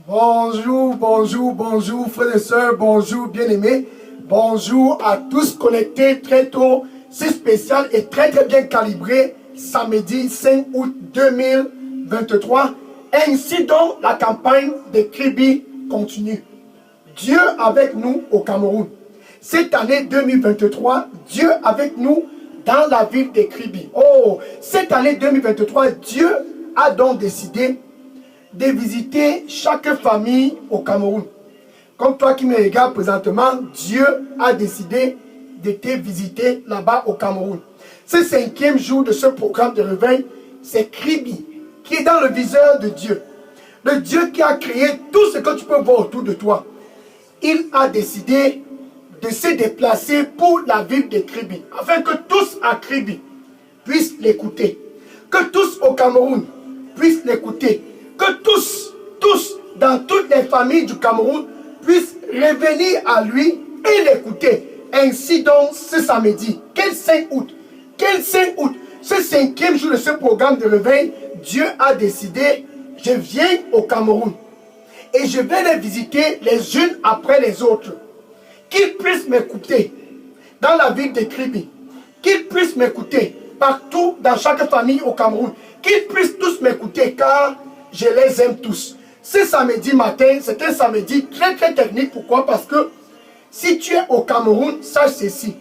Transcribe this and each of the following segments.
Bonjour, bonjour, bonjour, frères et sœurs, bonjour, bien-aimés. Bonjour à tous connectés très tôt. C'est spécial et très bien calibré. Samedi 5 août 2023. Ainsi donc, la campagne de Kribi continue. Dieu avec nous au Cameroun. Cette année 2023, Dieu avec nous dans la ville de Kribi. Oh, cette année 2023, Dieu a donc décidé de visiter chaque famille au Cameroun. Comme toi qui me regardes présentement, Dieu a décidé de te visiter là-bas au Cameroun. Ce 5e jour de ce programme de réveil, c'est Kribi, qui est dans le viseur de Dieu. Le Dieu qui a créé tout ce que tu peux voir autour de toi. Il a décidé de se déplacer pour la ville de Kribi, afin que tous à Kribi puissent l'écouter. Que tous au Cameroun puissent l'écouter. Que tous, dans toutes les familles du Cameroun, puissent revenir à lui et l'écouter. Ainsi donc, ce samedi, quel 5 août, ce 5e jour de ce programme de réveil, Dieu a décidé, je viens au Cameroun et je vais les visiter les unes après les autres. Qu'ils puissent m'écouter dans la ville de Kribi, qu'ils puissent m'écouter partout dans chaque famille au Cameroun, qu'ils puissent tous m'écouter car je les aime tous. Ce samedi matin, c'est un samedi très technique. Pourquoi? Parce que si tu es au Cameroun, sache ceci.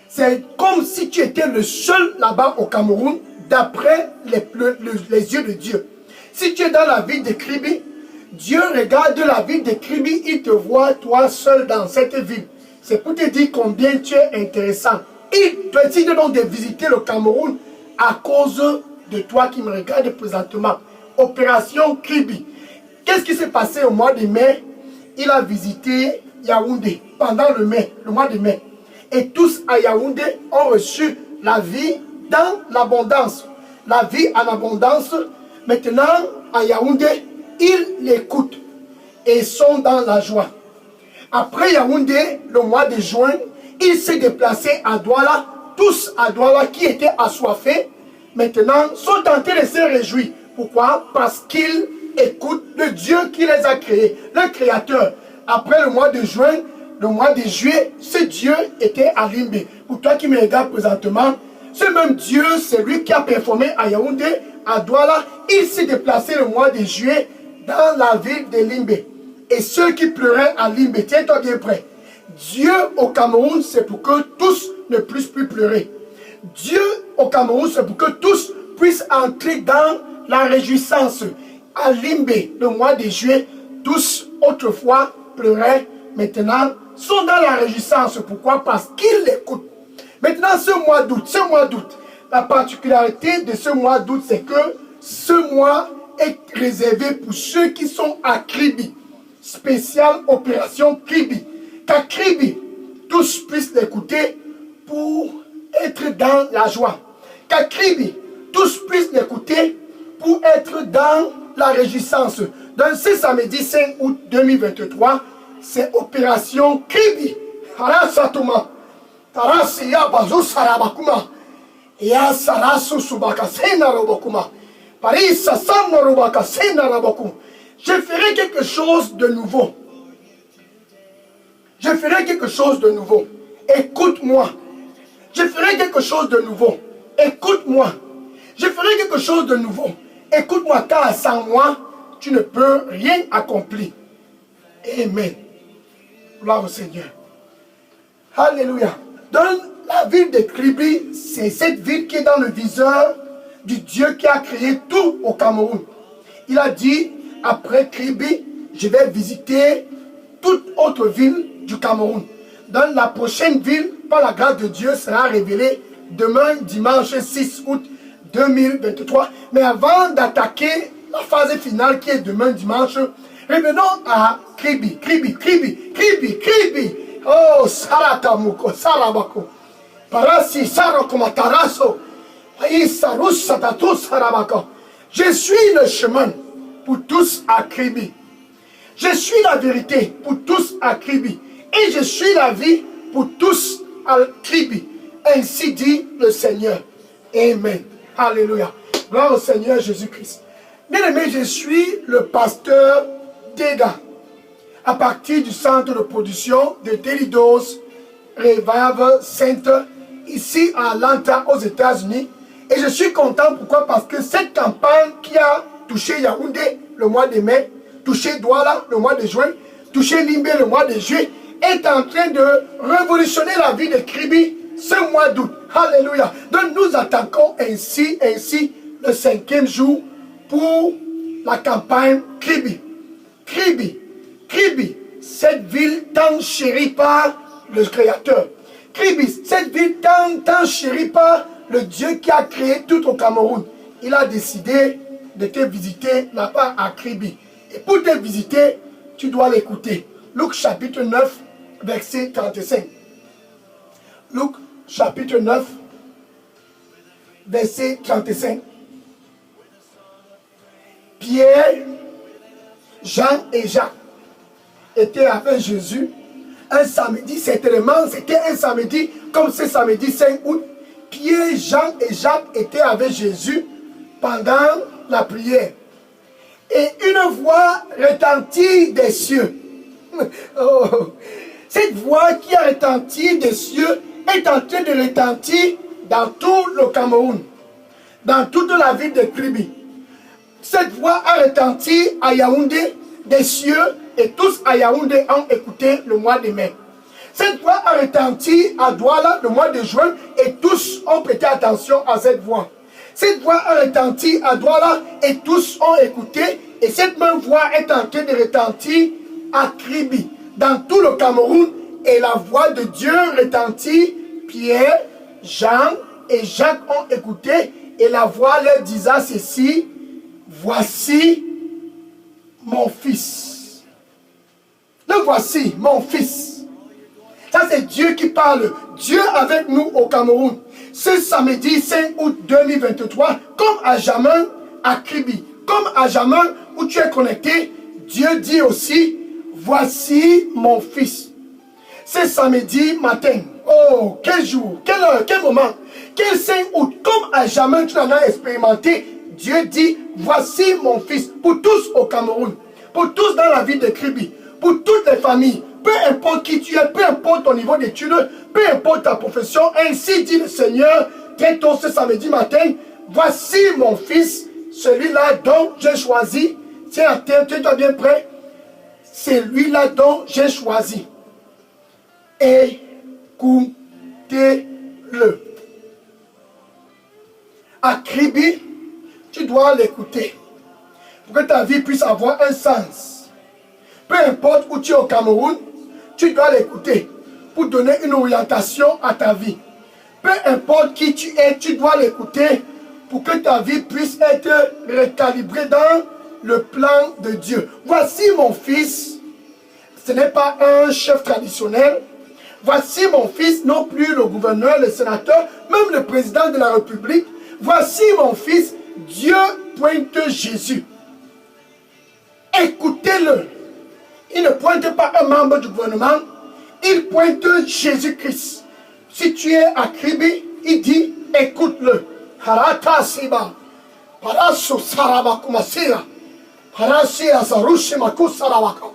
C'est comme si tu étais le seul là-bas au Cameroun, d'après les yeux de Dieu. Si tu es dans la ville de Kribi, Dieu regarde la ville de Kribi, il te voit toi seul dans cette ville. C'est pour te dire combien tu es intéressant. Il décide donc de visiter le Cameroun à cause de toi qui me regarde présentement. Opération Kribi. Qu'est-ce qui s'est passé au mois de mai? Il a visité Yaoundé pendant le mois de mai. Et tous à Yaoundé ont reçu la vie dans l'abondance. La vie en abondance. Maintenant, à Yaoundé, ils l'écoutent et sont dans la joie. Après Yaoundé, le mois de juin, il s'est déplacé à Douala. Tous à Douala qui étaient assoiffés, maintenant sont en train de se réjouir. Pourquoi? Parce qu'ils écoutent le Dieu qui les a créés, le Créateur. Après le mois de juin, le mois de juillet, ce Dieu était à Limbé. Pour toi qui me regardes présentement, ce même Dieu, c'est lui qui a performé à Yaoundé, à Douala. Il s'est déplacé le mois de juillet dans la ville de Limbé. Et ceux qui pleuraient à Limbé, tiens-toi bien prêt. Dieu au Cameroun, c'est pour que tous ne puissent plus pleurer. Dieu au Cameroun, c'est pour que tous puissent entrer dans la réjouissance. À Limbé, le mois de juillet, tous autrefois pleuraient, maintenant sont dans la réjouissance. Pourquoi? Parce qu'ils l'écoutent. Maintenant, ce mois d'août, la particularité de ce mois d'août, c'est que ce mois est réservé pour ceux qui sont à Kribi. Spéciale opération Kribi. Qu'à Kribi, tous puissent l'écouter pour être dans la joie. Qu'à Kribi, tous puissent l'écouter pour être dans la réjouissance. Dans ce samedi 5 août 2023, c'est opération Kribi. Harasatuma. Tarasiya bazu sarabakuma. Ya sarasu subaka sena robakuma. Parisa samna robaka sena robakum. Je ferai quelque chose de nouveau. Je ferai quelque chose de nouveau. Écoute-moi. Je ferai quelque chose de nouveau. Écoute-moi. Je ferai quelque chose de nouveau. Écoute-moi, car sans moi, tu ne peux rien accomplir. Amen. Gloire au Seigneur. Alléluia. Dans la ville de Kribi, c'est cette ville qui est dans le viseur du Dieu qui a créé tout au Cameroun. Il a dit, après Kribi, je vais visiter toute autre ville du Cameroun. Dans la prochaine ville, par la grâce de Dieu, sera révélée demain, dimanche 6 août 2023. Mais avant d'attaquer la phase finale qui est demain dimanche, revenons à Kribi. Oh, Saratamuko, Sarabako. Parasi, Sarokomataraso. Je suis le chemin pour tous à Kribi. Je suis la vérité pour tous à Kribi. Et je suis la vie pour tous à Kribi. Ainsi dit le Seigneur. Amen. Alléluia. Gloire au Seigneur Jésus-Christ. Bien aimé, je suis le pasteur dégâts à partir du centre de production de Daily Dose Revival Center ici à Atlanta aux États-Unis. Et je suis content, pourquoi? Parce que cette campagne qui a touché Yaoundé le mois de mai, touché Douala le mois de juin, touché Limbé le mois de juillet, est en train de révolutionner la vie de Kribi ce mois d'août. Alléluia. Donc nous attaquons ainsi le 5e jour pour la campagne Kribi. Kribi, cette ville tant chérie par le Créateur. Kribi, cette ville tant chérie par le Dieu qui a créé tout au Cameroun. Il a décidé de te visiter là-bas à Kribi. Et pour te visiter, tu dois l'écouter. Luc chapitre 9, verset 35. Luc chapitre 9, verset 35. Pierre, Jean et Jacques étaient avec Jésus un samedi, certainement c'était un samedi comme ce samedi 5 août. Pierre, Jean et Jacques étaient avec Jésus pendant la prière. Et une voix retentit des cieux. Oh. Cette voix qui a retenti des cieux est en train de retentir dans tout le Cameroun, dans toute la ville de Kribi. Cette voix a retenti à Yaoundé des cieux et tous à Yaoundé ont écouté le mois de mai. Cette voix a retenti à Douala le mois de juin et tous ont prêté attention à cette voix. Cette voix a retenti à Douala et tous ont écouté et cette même voix est en train de retentir à Kribi, dans tout le Cameroun, et la voix de Dieu retentit. Pierre, Jean et Jacques ont écouté et la voix leur disait ceci: voici mon fils. Le voici mon fils. Ça c'est Dieu qui parle. Dieu avec nous au Cameroun. Ce samedi 5 août 2023, comme à Jamin, à Kribi, comme à Jamin où tu es connecté, Dieu dit aussi: voici mon fils. C'est samedi matin. Oh, quel jour, quelle heure, quel moment, quel 5 août, comme à jamais tu en as expérimenté. Dieu dit: voici mon fils. Pour tous au Cameroun, pour tous dans la ville de Kribi, pour toutes les familles, peu importe qui tu es, peu importe ton niveau d'études, peu importe ta profession, ainsi dit le Seigneur très tôt ce samedi matin: voici mon fils, celui-là dont j'ai choisi. Tiens à terre, tu es bien prêt? C'est lui-là dont j'ai choisi. Écoutez-le. À Kribi, tu dois l'écouter pour que ta vie puisse avoir un sens. Peu importe où tu es au Cameroun, tu dois l'écouter pour donner une orientation à ta vie. Peu importe qui tu es, tu dois l'écouter pour que ta vie puisse être recalibrée dans le plan de Dieu. Voici mon fils. Ce n'est pas un chef traditionnel. Voici mon fils, non plus le gouverneur, le sénateur, même le président de la République. Voici mon fils. Dieu pointe Jésus. Écoutez-le. Il ne pointe pas un membre du gouvernement. Il pointe Jésus-Christ. Si tu es à Kribi, il dit: écoute-le. Harata Siba. Parasu Sarabakumasira. Parasia Sarushimako Saravaka.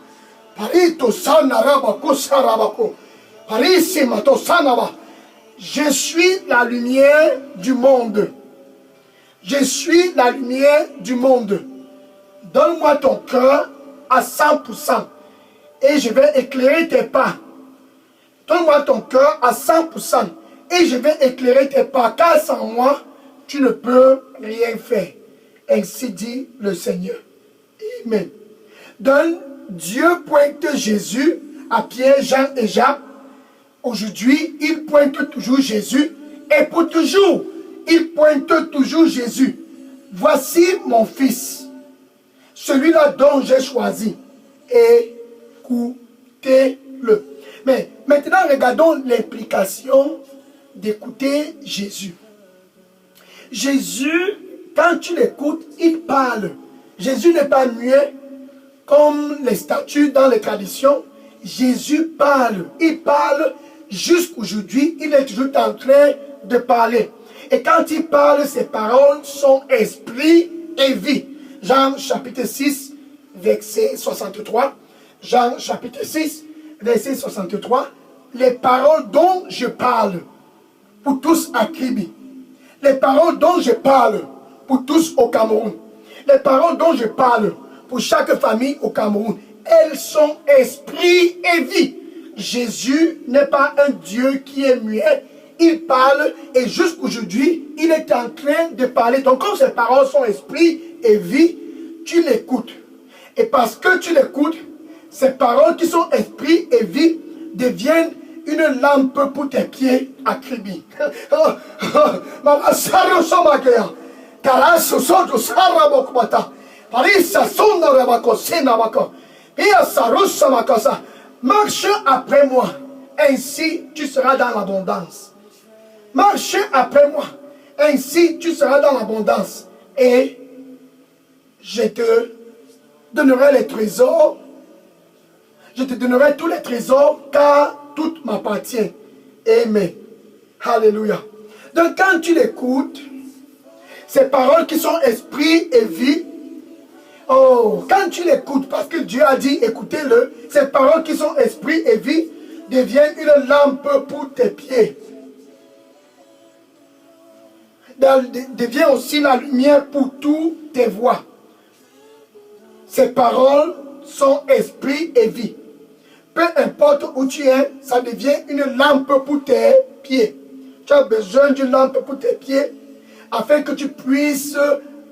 Parito Sanarabako Saravako. Parisimato Sanava. Je suis la lumière du monde. Je suis la lumière du monde. Donne-moi ton cœur à 100% et je vais éclairer tes pas. Donne-moi ton cœur à 100% et je vais éclairer tes pas, car sans moi, tu ne peux rien faire. Ainsi dit le Seigneur. Amen. Donc, Dieu pointe Jésus à Pierre, Jean et Jacques. Aujourd'hui, il pointe toujours Jésus. Et pour toujours, il pointe toujours Jésus. Voici mon fils, celui-là dont j'ai choisi. Écoutez-le. Mais maintenant, regardons l'implication d'écouter Jésus. Jésus, quand tu l'écoutes, il parle. Jésus n'est pas muet comme les statues dans les traditions. Jésus parle. Il parle jusqu'aujourd'hui. Il est toujours en train de parler. Et quand il parle, ses paroles sont esprit et vie. Jean chapitre 6, verset 63. Jean chapitre 6, verset 63. Les paroles dont je parle pour tous à Kribi. Les paroles dont je parle pour tous au Cameroun. Les paroles dont je parle pour chaque famille au Cameroun. Elles sont esprit et vie. Jésus n'est pas un Dieu qui est muet. Il parle et jusqu'aujourd'hui, il est en train de parler. Donc comme ces paroles sont esprit et vie, tu l'écoutes. Et parce que tu l'écoutes, ces paroles qui sont esprit et vie deviennent une lampe pour tes pieds à Kribi. Marche après moi, ainsi tu seras dans l'abondance. Marche après moi, ainsi tu seras dans l'abondance. Et je te donnerai les trésors. Je te donnerai tous les trésors, car tout m'appartient. Amen. Alléluia. Donc quand tu l'écoutes, ces paroles qui sont esprit et vie, oh, quand tu l'écoutes, parce que Dieu a dit, écoutez-le, ces paroles qui sont esprit et vie deviennent une lampe pour tes pieds. Devient aussi la lumière pour tous tes voies. Ces paroles sont esprit et vie. Peu importe où tu es, ça devient une lampe pour tes pieds. Tu as besoin d'une lampe pour tes pieds afin que tu puisses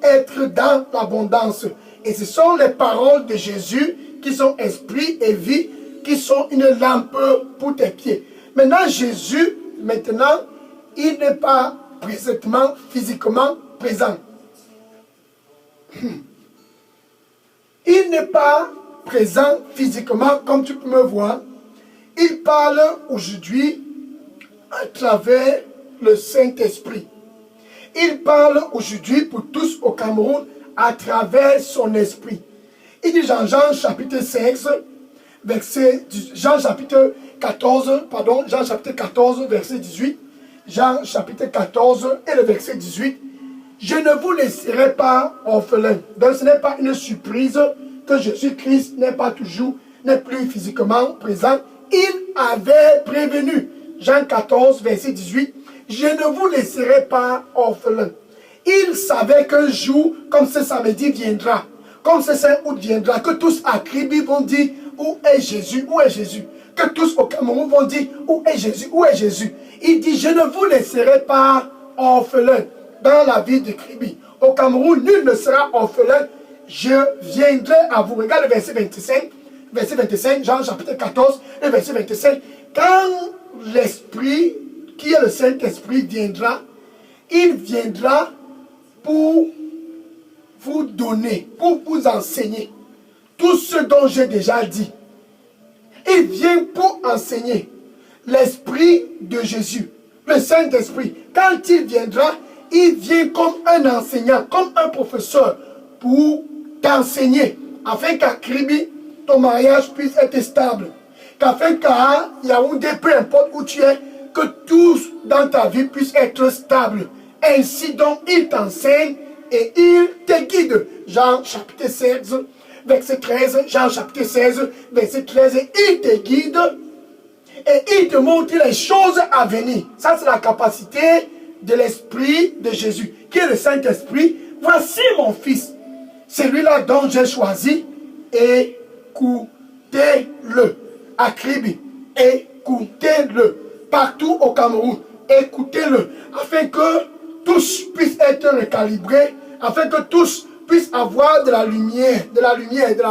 être dans l'abondance. Et ce sont les paroles de Jésus qui sont esprit et vie, qui sont une lampe pour tes pieds. Maintenant, Jésus, il n'est pas présentement, physiquement présent. Il n'est pas présent physiquement, comme tu peux me voir. Il parle aujourd'hui à travers le Saint-Esprit. Il parle aujourd'hui pour tous au Cameroun à travers son esprit. Il dit dans Jean chapitre 16, Jean chapitre 14, verset 18. Jean chapitre 14 et le verset 18. Je ne vous laisserai pas orphelins. Donc ce n'est pas une surprise que Jésus-Christ n'est plus physiquement présent. Il avait prévenu. Jean 14, verset 18. Je ne vous laisserai pas orphelins. Il savait qu'un jour, comme ce samedi viendra, comme ce 5 août viendra, que tous à Kribi vont dire, où est Jésus, où est Jésus? Que tous au Cameroun vont dire, où est Jésus, où est Jésus? Il dit, je ne vous laisserai pas orphelins dans la ville de Kribi. Au Cameroun, nul ne sera orphelin. Je viendrai à vous. Regarde le verset 25, Jean chapitre 14, le verset 25. Quand l'Esprit, qui est le Saint-Esprit, viendra, il viendra pour vous donner, pour vous enseigner tout ce dont j'ai déjà dit. Il vient pour enseigner l'Esprit de Jésus, le Saint-Esprit. Quand il viendra, il vient comme un enseignant, comme un professeur pour t'enseigner, afin qu'à Kribi, ton mariage puisse être stable. Qu'afin qu'à Yaoundé, peu importe où tu es, que tout dans ta vie puisse être stable. Ainsi donc, il t'enseigne et il te guide. Jean chapitre 16, verset 13. Jean chapitre 16, verset 13. Il te guide et il te montre les choses à venir. Ça, c'est la capacité de l'Esprit de Jésus, qui est le Saint-Esprit. Voici mon Fils, celui-là dont j'ai choisi. Écoutez-le. À Kribi, écoutez-le. Partout au Cameroun, écoutez-le. Afin que tous puissent être recalibrés, afin que tous puissent avoir de la lumière, de la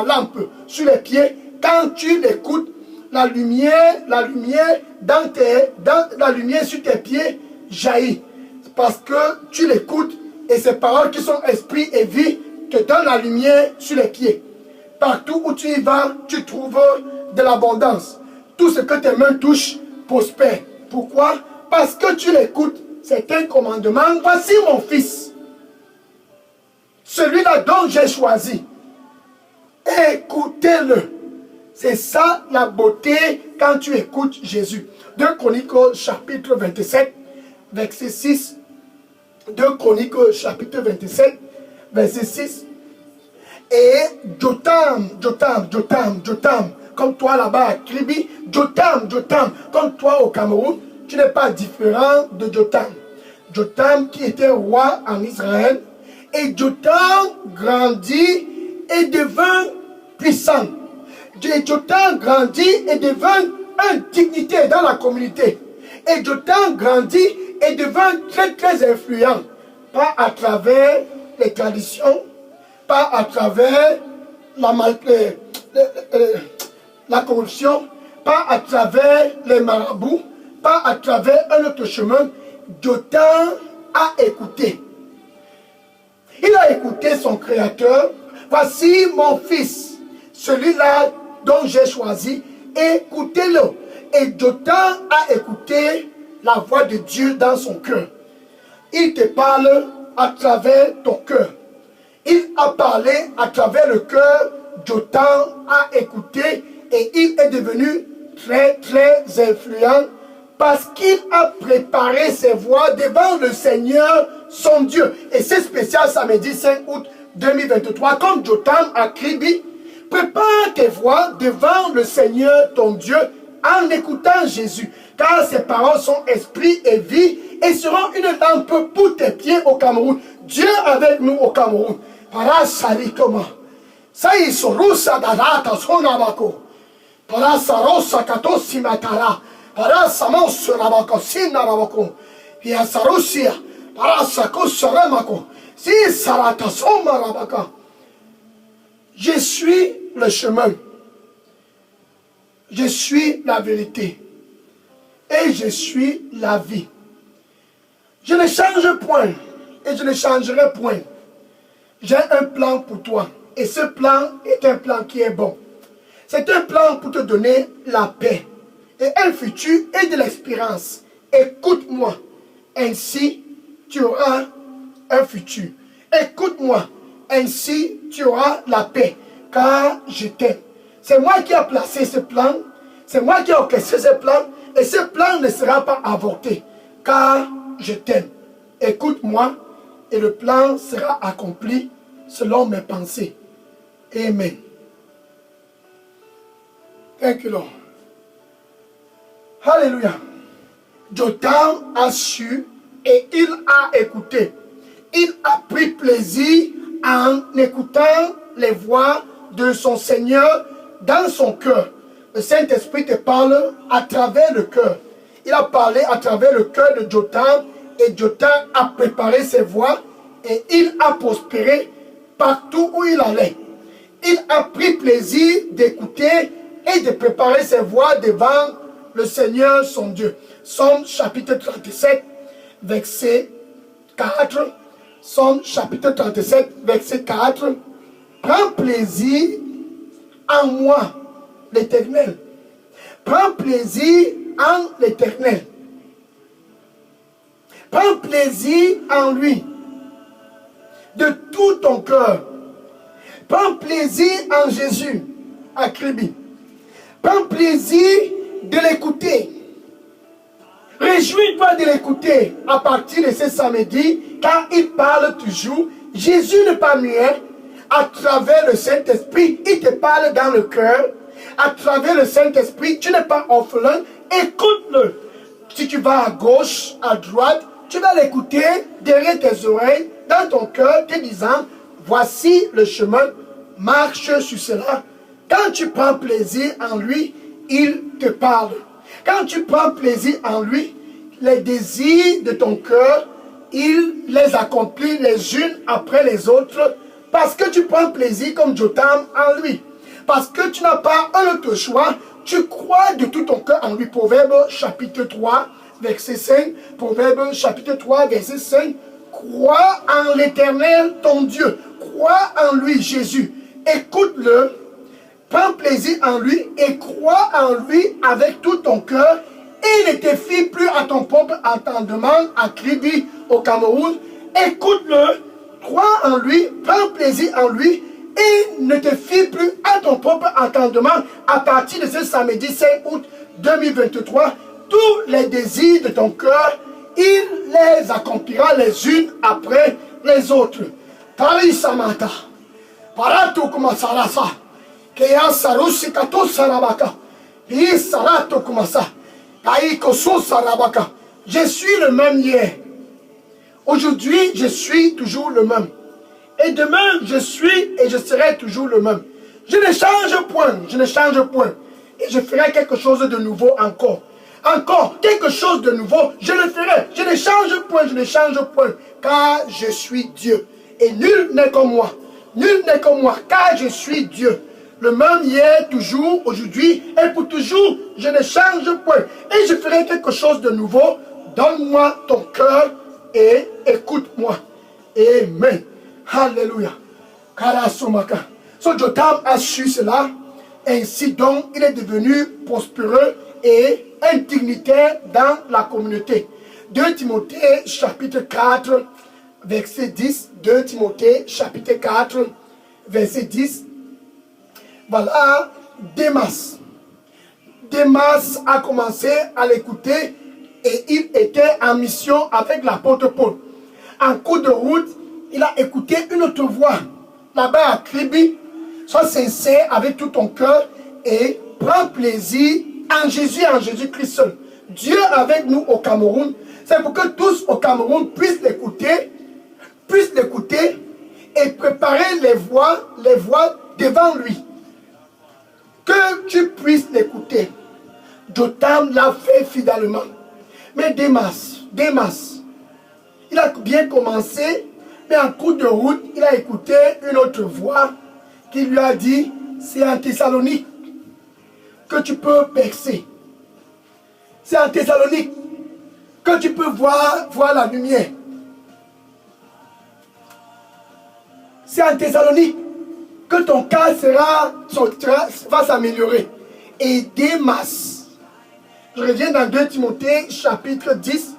lampe sur les pieds. Quand tu l'écoutes, la lumière sur tes pieds jaillit. Parce que tu l'écoutes et ces paroles qui sont esprit et vie te donnent la lumière sur les pieds. Partout où tu y vas, tu trouves de l'abondance. Tout ce que tes mains touchent prospère. Pourquoi? Parce que tu l'écoutes. C'est un commandement. Voici mon Fils, celui-là dont j'ai choisi. Écoutez-le. C'est ça la beauté quand tu écoutes Jésus. 2 Chroniques chapitre 27, verset 6. 2 Chroniques chapitre 27, verset 6. Et Jotam, comme toi là-bas à Kribi, Jotam, comme toi au Cameroun, tu n'es pas différent de Jotam. Jotam qui était roi en Israël, et Jotam grandit et devint puissant. Et Jotam grandit et devint une dignité dans la communauté. Et Jotam grandit et devint très influent, pas à travers les traditions, pas à travers la corruption, pas à travers les marabouts, pas à travers un autre chemin. Jotam a écouté. Il a écouté son Créateur. Voici mon fils, celui-là dont j'ai choisi, écoutez-le. Et Jotam a écouté la voix de Dieu dans son cœur. Il te parle à travers ton cœur. Il a parlé à travers le cœur. Jotam a écouté et il est devenu très influent parce qu'il a préparé ses voies devant le Seigneur, son Dieu. Et c'est spécial samedi 5 août 2023, comme Jotam a Kribi. Prépare tes voies devant le Seigneur, ton Dieu, en écoutant Jésus. Car ses paroles sont esprit et vie et seront une lampe pour tes pieds au Cameroun. Dieu avec nous au Cameroun. Para salikoma. Sai sorusa darata sonabako. Para sarosa katosi matara. Para samos rabako sinarabako. Pia sarusia. Para sakosa remako. Si sarata soma rabaka. Je suis le chemin. Je suis la vérité. Et je suis la vie. Je ne change point. Et je ne changerai point. J'ai un plan pour toi. Et ce plan est un plan qui est bon. C'est un plan pour te donner la paix. Et un futur et de l'espérance. Écoute-moi. Ainsi, tu auras un futur. Écoute-moi. Ainsi, tu auras la paix. Car je t'aime. C'est moi qui ai placé ce plan. C'est moi qui ai orchestré ce plan. Et ce plan ne sera pas avorté. Car je t'aime. Écoute-moi. Et le plan sera accompli selon mes pensées. Amen. Thank you, Lord. Alléluia. Jotam a su et il a écouté. Il a pris plaisir en écoutant les voix de son Seigneur dans son cœur. Le Saint-Esprit te parle à travers le cœur. Il a parlé à travers le cœur de Jotam et Jotam a préparé ses voies et il a prospéré partout où il allait. Il a pris plaisir d'écouter et de préparer ses voies devant le Seigneur son Dieu. Somme chapitre 37, verset 4. Somme chapitre 37, verset 4. Prends plaisir en moi, l'Éternel. Prends plaisir en l'Éternel. Prends plaisir en lui. De tout ton cœur. Prends plaisir en Jésus, à Kribi. Prends plaisir de l'écouter. Réjouis-toi de l'écouter à partir de ce samedi, car il parle toujours. Jésus n'est pas muet. À travers le Saint-Esprit, il te parle dans le cœur. À travers le Saint-Esprit, tu n'es pas orphelin. Écoute-le. Si tu vas à gauche, à droite, tu vas l'écouter derrière tes oreilles, dans ton cœur, te disant, voici le chemin, marche sur cela. Quand tu prends plaisir en lui, il te parle. Quand tu prends plaisir en lui, les désirs de ton cœur, il les accomplit les unes après les autres, parce que tu prends plaisir comme Jotam en lui. Parce que tu n'as pas un autre choix, tu crois de tout ton cœur en lui. Proverbe chapitre 3, verset 5. Proverbe chapitre 3, verset 5. Crois en l'Éternel, ton Dieu. Crois en lui, Jésus. Écoute-le. Prends plaisir en lui et crois en lui avec tout ton cœur. Et ne te fie plus à ton propre entendement, à Kribi, au Cameroun. Écoute-le. Crois en lui. Prends plaisir en lui. Et ne te fie plus à ton propre entendement. À partir de ce samedi 5 août 2023, tous les désirs de ton cœur, il les accomplira les unes après les autres. Paris Samata. Parato kumasarasa. Keya sarushi kato sarabaka. Pi sarato kumasa. Kai koso sarabaka. Je suis le même hier. Aujourd'hui, je suis toujours le même. Et demain, je suis et je serai toujours le même. Je ne change point, je ne change point. Et je ferai quelque chose de nouveau encore. Encore, quelque chose de nouveau, je le ferai. Je ne change point, je ne change point. Car je suis Dieu. Et nul n'est comme moi. Nul n'est comme moi, car je suis Dieu. Le même hier, toujours, aujourd'hui, et pour toujours, je ne change point. Et je ferai quelque chose de nouveau. Donne-moi ton cœur et écoute-moi. Amen. Alléluia. Karasumaka. So Jotam a su cela. Ainsi donc, il est devenu prospéreux et un dignitaire dans la communauté. 2 Timothée chapitre 4, verset 10. 2 Timothée chapitre 4, verset 10. Voilà, Démas. Démas a commencé à l'écouter et il était en mission avec l'apôtre Paul. En cours de route, il a écouté une autre voix. Là-bas à Kribi, sois sincère avec tout ton cœur et prends plaisir en Jésus-Christ seul. Dieu avec nous au Cameroun, c'est pour que tous au Cameroun puissent l'écouter et préparer les voies devant lui. Que tu puisses l'écouter. Jotam l'a fait fidèlement. Mais Démas, il a bien commencé, mais en cours de route, il a écouté une autre voix qui lui a dit, c'est en Thessalonique que tu peux percer. C'est en Thessalonique que tu peux voir la lumière. C'est en Thessalonique que ton cas va s'améliorer. Et Démas, je reviens dans 2 Timothée chapitre 10,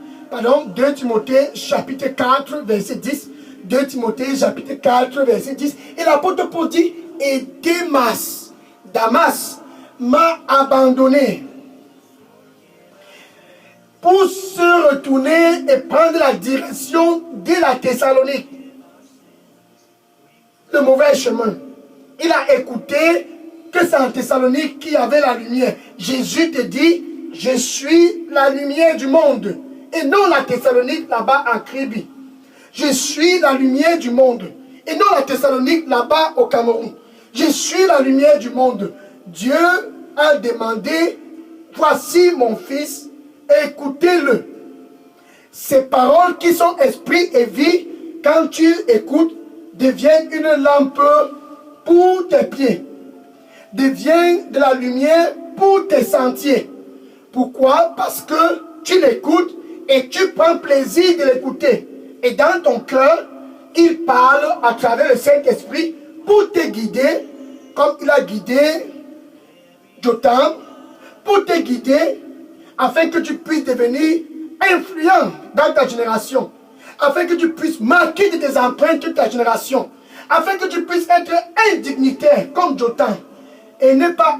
2 Timothée chapitre 4, verset 10. 2 Timothée chapitre 4, verset 10. Et l'apôtre Paul dit, et Damas m'a abandonné pour se retourner et prendre la direction de la Thessalonique. Le mauvais chemin. Il a écouté que c'est en Thessalonique qu'il y avait la lumière. Jésus te dit, je suis la lumière du monde. Et non la Thessalonique là-bas en Kribi. Je suis la lumière du monde. Et non la Thessalonique là-bas au Cameroun. Je suis la lumière du monde. Dieu a demandé, voici mon fils, écoutez-le. Ces paroles qui sont esprit et vie, quand tu écoutes, deviennent une lampe pour tes pieds. Deviennent de la lumière pour tes sentiers. Pourquoi? Parce que tu l'écoutes et tu prends plaisir de l'écouter. Et dans ton cœur, il parle à travers le Saint-Esprit pour te guider, comme il a guidé Jotam, pour te guider, afin que tu puisses devenir influent dans ta génération, afin que tu puisses marquer de tes empreintes toute ta génération, afin que tu puisses être un dignitaire comme Jotam, et ne pas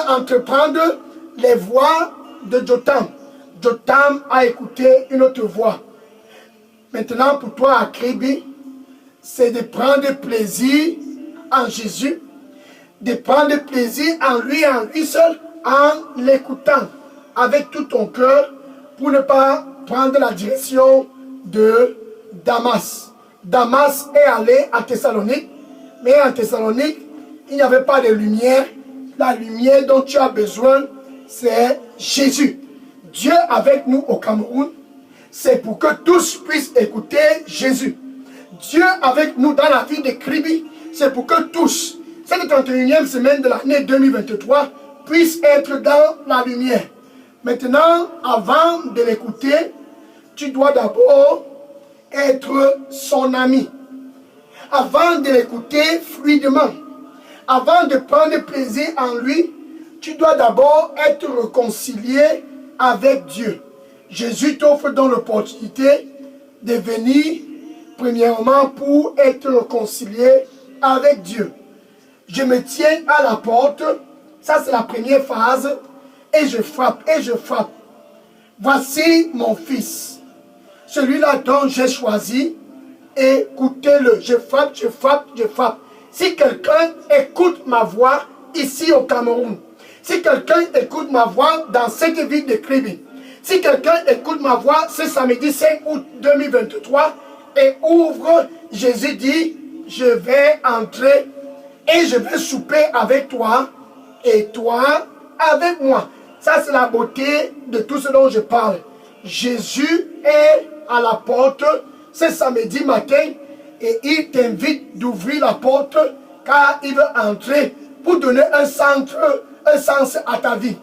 entreprendre les voies de Jotam. Jotam a écouté une autre voix. Maintenant, pour toi, à Kribi, c'est de prendre plaisir en Jésus, de prendre plaisir en lui seul, en l'écoutant avec tout ton cœur, pour ne pas prendre la direction de Damas. Damas est allé à Thessalonique, mais en Thessalonique, il n'y avait pas de lumière. La lumière dont tu as besoin, c'est Jésus. Dieu avec nous au Cameroun, c'est pour que tous puissent écouter Jésus. Dieu avec nous dans la vie de Kribi, c'est pour que tous, cette 31e semaine de l'année 2023, puissent être dans la lumière. Maintenant, avant de l'écouter, tu dois d'abord être son ami. Avant de l'écouter fluidement, avant de prendre plaisir en lui, tu dois d'abord être réconcilié avec Dieu. Jésus t'offre donc l'opportunité de venir, premièrement, pour être réconcilié avec Dieu. Je me tiens à la porte, ça c'est la première phase, et je frappe, et je frappe. Voici mon fils, celui-là dont j'ai choisi, écoutez-le. Je frappe, je frappe, je frappe. si quelqu'un écoute ma voix ici au Cameroun, si quelqu'un écoute ma voix dans cette ville de Kribi, si quelqu'un écoute ma voix ce samedi 5 août 2023 et ouvre, Jésus dit, je vais entrer et je vais souper avec toi et toi avec moi. Ça, c'est la beauté de tout ce dont je parle. Jésus est à la porte ce samedi matin et il t'invite d'ouvrir la porte car il veut entrer pour donner un sens à ta vie.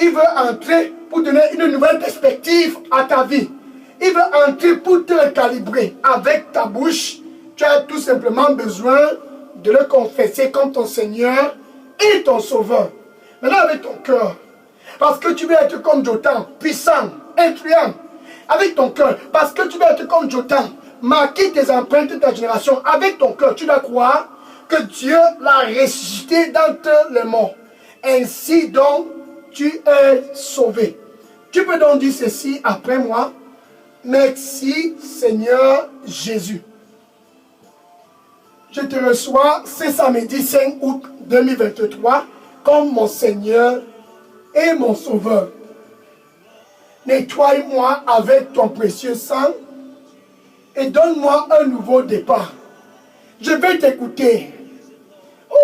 Il veut entrer pour donner une nouvelle perspective à ta vie. Il veut entrer pour te recalibrer avec ta bouche. Tu as tout simplement besoin de le confesser comme ton Seigneur et ton Sauveur. Maintenant avec ton cœur. Parce que tu veux être comme Jotham, puissant, influent. Avec ton cœur. Parce que tu veux être comme Jotham, marquer tes empreintes de ta génération. Avec ton cœur, tu dois croire que Dieu l'a ressuscité d'entre les morts. Ainsi donc, tu es sauvé. Tu peux donc dire ceci après moi. Merci Seigneur Jésus. Je te reçois ce samedi 5 août 2023 comme mon Seigneur et mon Sauveur. Nettoie-moi avec ton précieux sang et donne-moi un nouveau départ. Je vais t'écouter.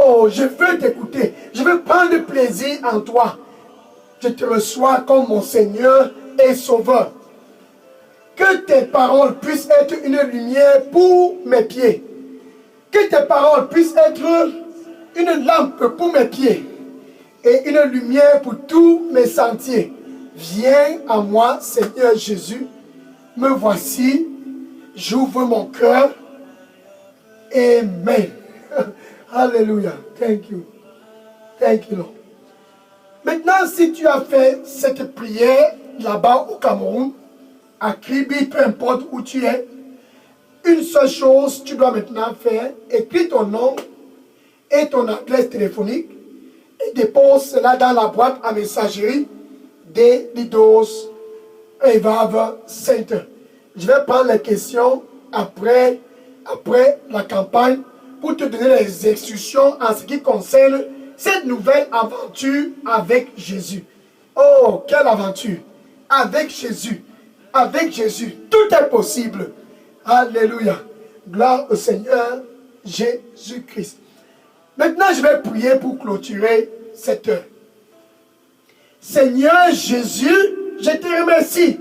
Oh, je veux t'écouter. Je veux prendre plaisir en toi. Je te reçois comme mon Seigneur et Sauveur. Que tes paroles puissent être une lumière pour mes pieds. Que tes paroles puissent être une lampe pour mes pieds et une lumière pour tous mes sentiers. Viens à moi, Seigneur Jésus. Me voici. J'ouvre mon cœur. Amen. Alléluia. Thank you. Thank you, Lord. Maintenant, si tu as fait cette prière là-bas au Cameroun, à Kribi, peu importe où tu es, une seule chose tu dois maintenant faire, écris ton nom et ton adresse téléphonique et dépose cela dans la boîte à messagerie des Leaders Revival Center. Je vais prendre les questions après la campagne pour te donner les instructions en ce qui concerne cette nouvelle aventure avec Jésus. Oh, quelle aventure! Avec Jésus. Avec Jésus, tout est possible. Alléluia. Gloire au Seigneur Jésus-Christ. Maintenant, je vais prier pour clôturer cette heure. Seigneur Jésus, je te remercie.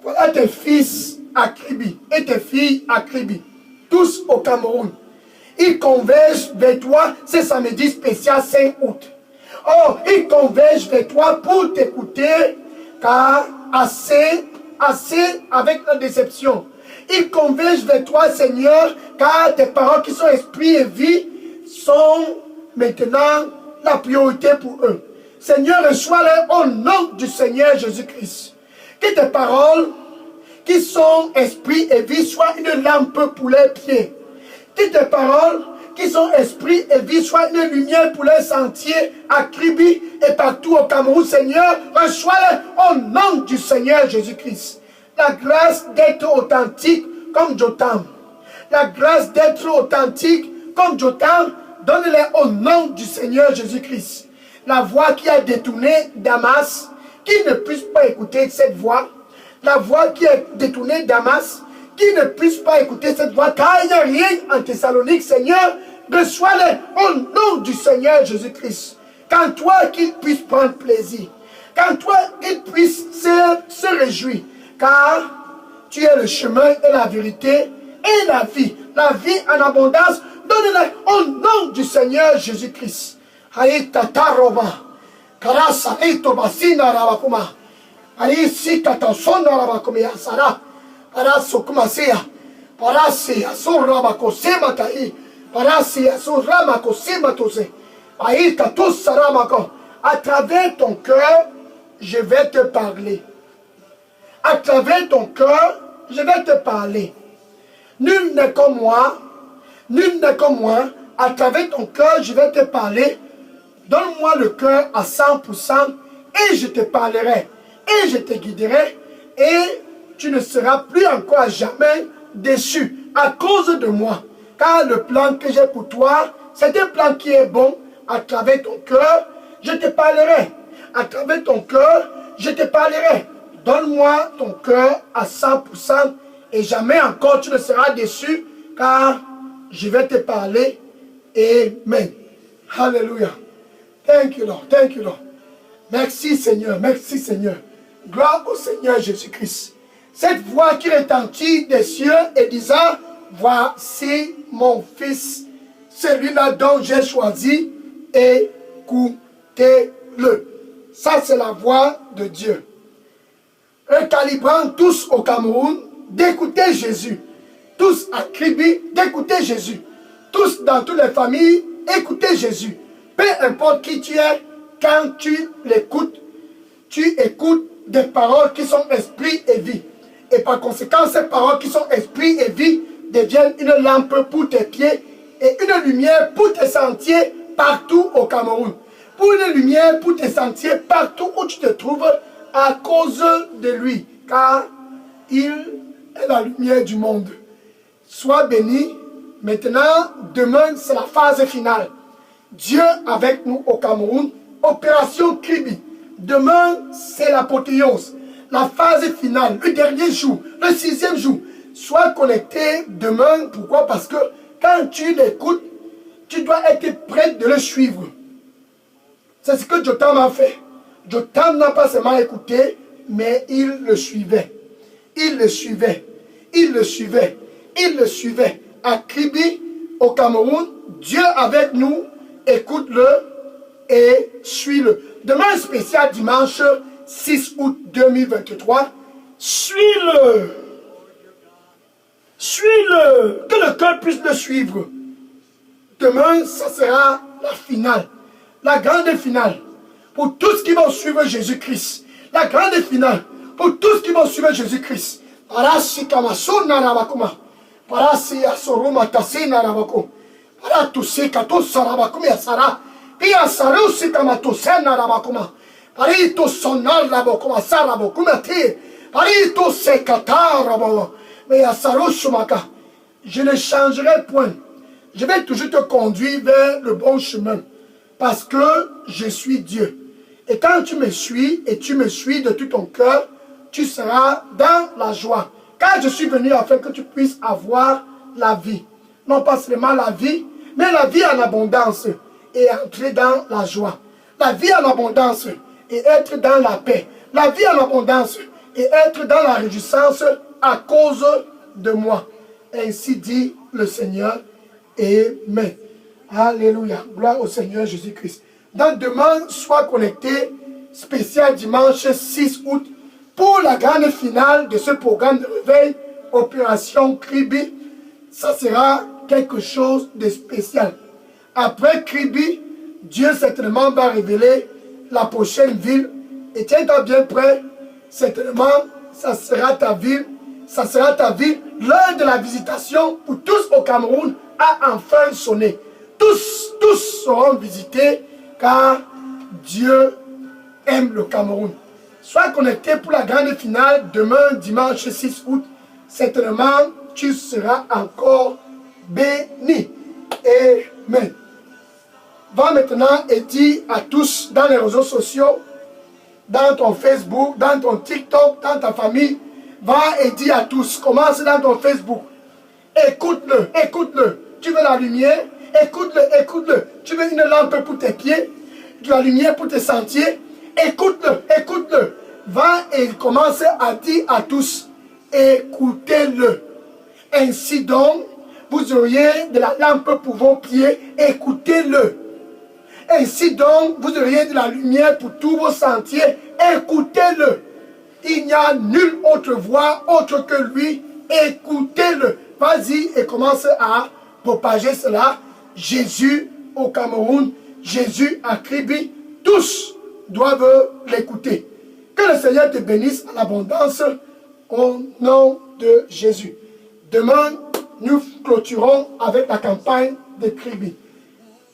Voilà tes fils à Kribi et tes filles à Kribi, tous au Cameroun. Ils convergent vers toi ce samedi spécial 5 août. Oh, ils convergent vers toi pour t'écouter, car assez avec la déception. Ils convergent vers toi, Seigneur, car tes paroles qui sont esprit et vie sont maintenant la priorité pour eux. Seigneur, reçois-les au nom du Seigneur Jésus-Christ. Que tes paroles qui sont esprit et vie soient une lampe pour leurs pieds. Que tes paroles qui sont esprit et vie soient une lumière pour leurs sentiers à Kribi et partout au Cameroun. Seigneur, reçois-les au nom du Seigneur Jésus-Christ. La grâce d'être authentique comme Jotham. La grâce d'être authentique comme Jotham, donne-les au nom du Seigneur Jésus-Christ. La voix qui a détourné Damas, qui ne puisse pas écouter cette voix. La voix qui a détourné Damas, qui ne puisse pas écouter cette voix, car il n'y a rien en Thessalonique, Seigneur, reçois-les au nom du Seigneur Jésus-Christ. Qu'en toi, qu'ils puissent prendre plaisir. Qu'en toi, ils puissent se réjouir. Car tu es le chemin et la vérité et la vie. La vie en abondance, donne-les au nom du Seigneur Jésus-Christ. Aïe tataroma. Karasa eto basina rabakuma. Aïe si tatasona rabakumia sara. Paraso kumasea. Parasi asurama kosema tai. Parasi asurama kosema tose. Aïe tatussaramako. À travers ton cœur, je vais te parler. À travers ton cœur, je vais te parler. Nul n'est comme moi. Nul n'est comme moi. À travers ton cœur, je vais te parler. Donne-moi le cœur à 100% et je te parlerai. Et je te guiderai. Et tu ne seras plus encore à jamais déçu à cause de moi. car le plan que j'ai pour toi, c'est un plan qui est bon. À travers ton cœur, je te parlerai. À travers ton cœur, je te parlerai. Donne-moi ton cœur à 100% et jamais encore tu ne seras déçu, car je vais te parler. Amen. Hallelujah. Thank you, Lord. Thank you, Lord. Merci, Seigneur. Merci, Seigneur. Gloire au Seigneur Jésus-Christ. Cette voix qui retentit des cieux et disant, voici mon fils, celui-là dont j'ai choisi, écoutez-le. Ça, c'est la voix de Dieu. Recalibrant tous au Cameroun, d'écouter Jésus. Tous à Kribi, d'écouter Jésus. Tous dans toutes les familles, écoutez Jésus. Peu importe qui tu es, quand tu l'écoutes, tu écoutes des paroles qui sont esprit et vie. Et par conséquent, ces paroles qui sont esprit et vie deviennent une lampe pour tes pieds et une lumière pour tes sentiers partout au Cameroun. Pour une lumière pour tes sentiers partout où tu te trouves à cause de lui. Car il est la lumière du monde. Sois béni. Maintenant, demain, c'est la phase finale. Dieu avec nous au Cameroun. Opération Kribi. Demain, c'est l'apothéose. La phase finale, le dernier jour, le 6e jour. Sois connecté demain. Pourquoi? Parce que quand tu l'écoutes, tu dois être prêt de le suivre. C'est ce que Jotam a fait. Jotam n'a pas seulement écouté, mais il le suivait. Il le suivait. Il le suivait. Il le suivait. À Kribi, au Cameroun, Dieu avec nous, écoute-le et suis-le. Demain spécial dimanche 6 août 2023, suis-le. Suis-le. Que le cœur puisse le suivre. Demain, ça sera la finale. La grande finale. Pour tous qui vont suivre Jésus-Christ. La grande finale. Pour tous qui vont suivre Jésus-Christ. Parasi kamasuna rabakuma. Parasi asoruma tasina rabako. Paratusi katosa rabakuma yasara. Pia sarusi kamatosena rabakuma. Parito sonar rabakuma sarabakuma te. Parito sekata rabakuma. Mais yasarushumaka. Je ne changerai point. Je vais toujours te conduire vers le bon chemin. Parce que je suis Dieu. Et quand tu me suis, et tu me suis de tout ton cœur, tu seras dans la joie. Car je suis venu afin que tu puisses avoir la vie. Non pas seulement la vie, mais la vie en abondance. Et entrer dans la joie. La vie en abondance et être dans la paix. La vie en abondance et être dans la réjouissance à cause de moi. Ainsi dit le Seigneur. Amen. Alléluia. Gloire au Seigneur Jésus-Christ. Donc demain, sois connecté, spécial dimanche 6 août, pour la grande finale de ce programme de réveil, Opération Kribi. Ça sera quelque chose de spécial. Après Kribi, Dieu certainement va révéler la prochaine ville. Et tiens-toi bien prêt, certainement, ça sera ta ville. Ça sera ta ville. L'heure de la visitation pour tous au Cameroun a enfin sonné. Tous seront visités car Dieu aime le Cameroun. Sois connecté pour la grande finale demain, dimanche 6 août. Certainement, tu seras encore béni. Amen. Va maintenant et dis à tous dans les réseaux sociaux, dans ton Facebook, dans ton TikTok, dans ta famille, va et dis à tous, commence dans ton Facebook. Écoute-le, écoute-le. Tu veux la lumière? Écoute-le, écoute-le. Tu veux une lampe pour tes pieds? De la lumière pour tes sentiers? Écoute-le, écoute-le. Va et commence à dire à tous, écoutez-le. Ainsi donc, vous auriez de la lampe pour vos pieds, écoutez-le. Ainsi donc, vous auriez de la lumière pour tous vos sentiers, écoutez-le. Il n'y a nulle autre voix autre que lui, écoutez-le. Vas-y et commence à propager cela. Jésus au Cameroun, Jésus à Kribi, tous doivent l'écouter. Que le Seigneur te bénisse en abondance au nom de Jésus. Demain, nous clôturons avec la campagne de Kribi.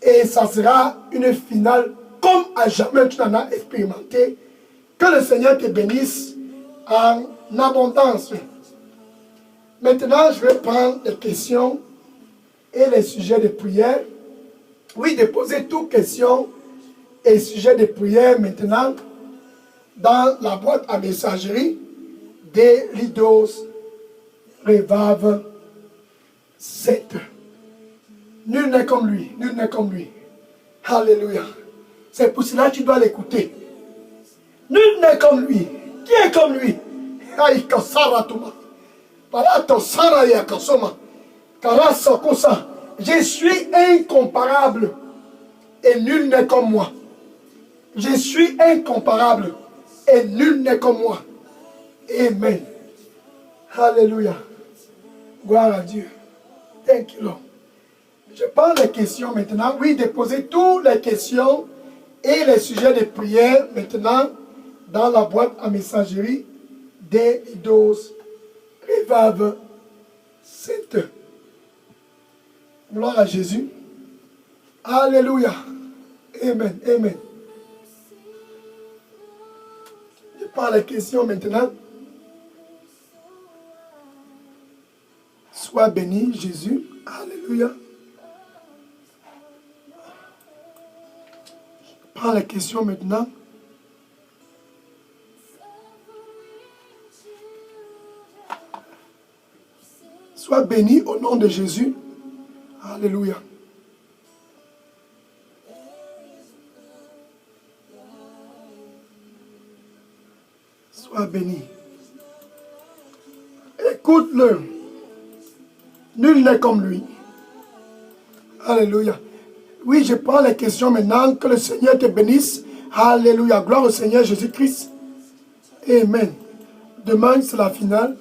Et ça sera une finale comme à jamais tu n'en as expérimenté. Que le Seigneur te bénisse en abondance. Maintenant, je vais prendre les questions et les sujets de prière. Oui, déposez toutes questions et sujets de prière maintenant dans la boîte à messagerie des Leaders Revive 7. Nul n'est comme lui, nul n'est comme lui. Alléluia. C'est pour cela que tu dois l'écouter. Nul n'est comme lui. Qui est comme lui? Je suis incomparable et nul n'est comme moi. Je suis incomparable et nul n'est comme moi. Amen. Alléluia. Gloire à Dieu. Thank you, Lord. Je prends les questions maintenant. Oui, déposez toutes les questions et les sujets de prière maintenant dans la boîte à messagerie des Leaders Revive 7. Gloire à Jésus. Alléluia. Amen. Amen. Je prends les questions maintenant. Sois béni, Jésus. Alléluia. Je prends les questions maintenant. Sois béni au nom de Jésus. Alléluia. Sois béni. Écoute-le. Nul n'est comme lui. Alléluia. Oui, je prends les questions maintenant. Que le Seigneur te bénisse. Alléluia. Gloire au Seigneur Jésus-Christ. Amen. Demain, c'est la finale.